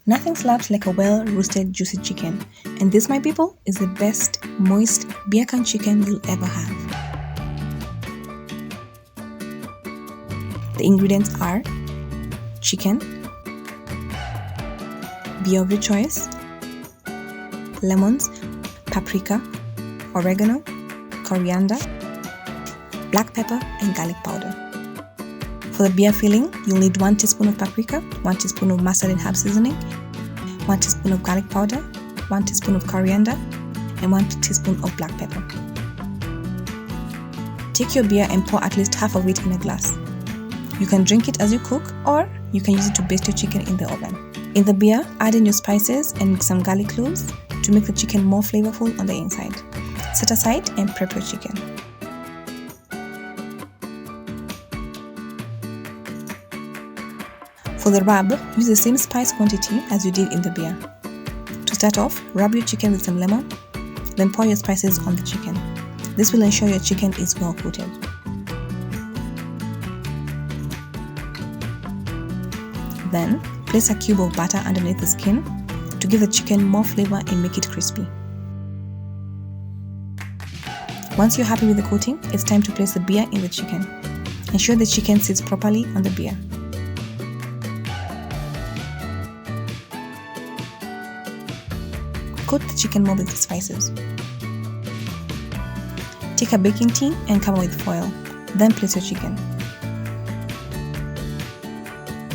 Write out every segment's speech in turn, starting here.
Nothing slaps like a well-roasted juicy chicken, and this, my people, is the best moist beer can chicken you'll ever have. The ingredients are chicken, beer of your choice, lemons, paprika, oregano, coriander, black pepper, and garlic powder. For the beer filling, you'll need 1 teaspoon of paprika, 1 teaspoon of mustard and herb seasoning, 1 teaspoon of garlic powder, 1 teaspoon of coriander, and 1 teaspoon of black pepper. Take your beer and pour at least half of it in a glass. You can drink it as you cook, or you can use it to baste your chicken in the oven. In the beer, add in your spices and some garlic cloves to make the chicken more flavorful on the inside. Set aside and prep your chicken. For the rub, use the same spice quantity as you did in the beer. To start off, rub your chicken with some lemon, then pour your spices on the chicken. This will ensure your chicken is well coated. Then, place a cube of butter underneath the skin to give the chicken more flavor and make it crispy. Once you're happy with the coating, it's time to place the beer in the chicken. Ensure the chicken sits properly on the beer. Coat the chicken more with the spices. Take a baking tin and cover with foil. Then place your chicken.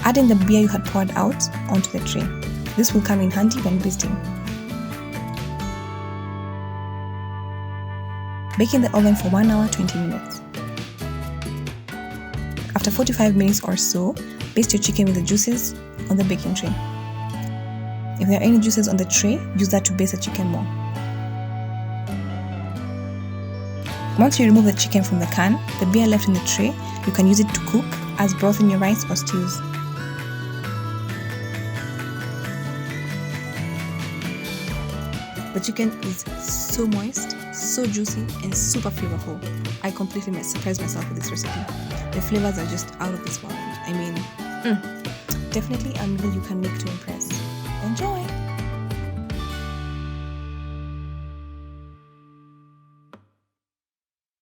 Add in the beer you had poured out onto the tray. This will come in handy when basting. Bake in the oven for 1 hour 20 minutes. After 45 minutes or so, baste your chicken with the juices on the baking tray. If there are any juices on the tray, use that to baste the chicken more. Once you remove the chicken from the can, the beer left in the tray, you can use it to cook as broth in your rice or stews. The chicken is so moist, so juicy, and super flavorful. I completely surprised myself with this recipe. The flavors are just out of this world. I mean, definitely a meal you can make to impress. Enjoy!